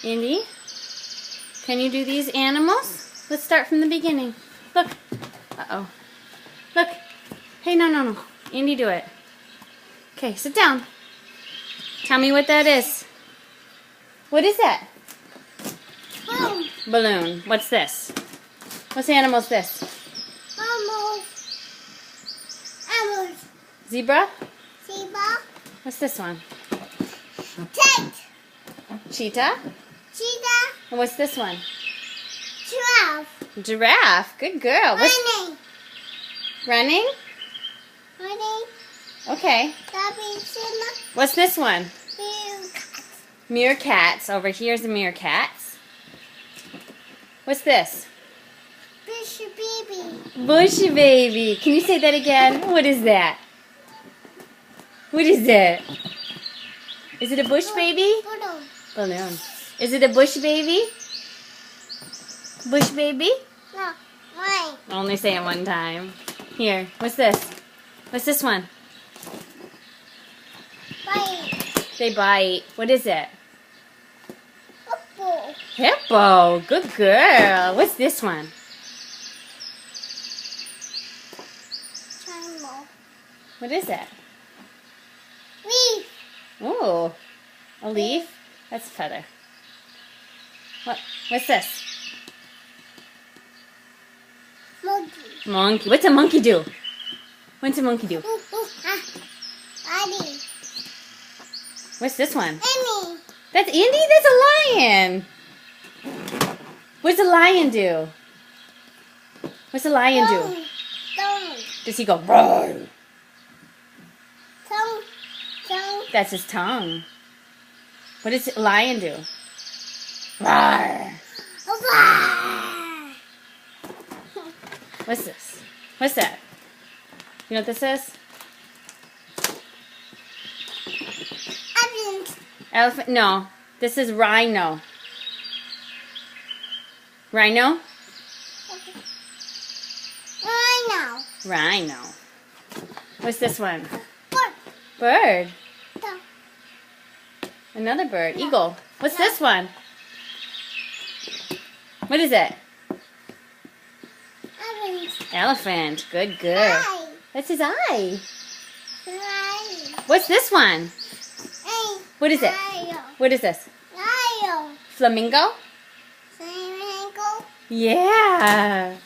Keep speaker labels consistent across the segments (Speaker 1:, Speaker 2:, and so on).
Speaker 1: Andy, can you do these animals? Let's start from the beginning. Look. Uh-oh. Look. Hey, no. Andy, do it. Okay, sit down. Tell me what that is. What is that?
Speaker 2: Balloon.
Speaker 1: Balloon. What's this? What's animal's this?
Speaker 2: Animals.
Speaker 1: Zebra?
Speaker 2: Zebra.
Speaker 1: What's this one?
Speaker 2: Cat.
Speaker 1: Cheetah?
Speaker 2: Cheetah.
Speaker 1: And what's this one?
Speaker 2: Giraffe.
Speaker 1: Giraffe. Good girl.
Speaker 2: Running.
Speaker 1: Running?
Speaker 2: Running.
Speaker 1: Okay.
Speaker 2: Rabbit.
Speaker 1: What's this one?
Speaker 2: Cat.
Speaker 1: Meerkats. Over here's the meerkats. What's this?
Speaker 2: Bushy baby.
Speaker 1: Bushy baby. Can you say that again? What is that? What is that? Is it a bush baby?
Speaker 2: Balloon.
Speaker 1: Balloon. Is it a bush baby? Bush baby?
Speaker 2: No. Mine.
Speaker 1: Only say it one time. Here. What's this? What's this one?
Speaker 2: Bite.
Speaker 1: They bite. What is it?
Speaker 2: Apple.
Speaker 1: Hippo. Good girl. What's this one?
Speaker 2: Triangle.
Speaker 1: What is it?
Speaker 2: Leaf.
Speaker 1: Oh, a leaf? That's a feather. What's this?
Speaker 2: Monkey.
Speaker 1: Monkey. What's a monkey do? What's a monkey do?
Speaker 2: Daddy.
Speaker 1: What's this one?
Speaker 2: Emmy.
Speaker 1: That's Andy? That's a lion. What's a lion do? What's a lion do?
Speaker 2: Tongue.
Speaker 1: Does he go roar?
Speaker 2: Tongue. Tongue.
Speaker 1: That's his tongue. What does a lion do? Roar. What's this? What's that? You know what this is?
Speaker 2: Elephant.
Speaker 1: Elephant? No. This is rhino. Rhino?
Speaker 2: Rhino.
Speaker 1: Rhino. What's this one?
Speaker 2: Bird.
Speaker 1: Bird.
Speaker 2: Tongue.
Speaker 1: Another bird. Eagle. What's this one? What is it?
Speaker 2: Elephant.
Speaker 1: Elephant. Good girl.
Speaker 2: Eye.
Speaker 1: That's his eye.
Speaker 2: Eye.
Speaker 1: What's this one?
Speaker 2: Eye.
Speaker 1: What is it?
Speaker 2: Lion.
Speaker 1: What is this?
Speaker 2: Lion.
Speaker 1: Flamingo?
Speaker 2: Flamingo.
Speaker 1: Yeah.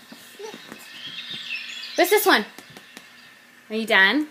Speaker 1: What's this one? Are you done?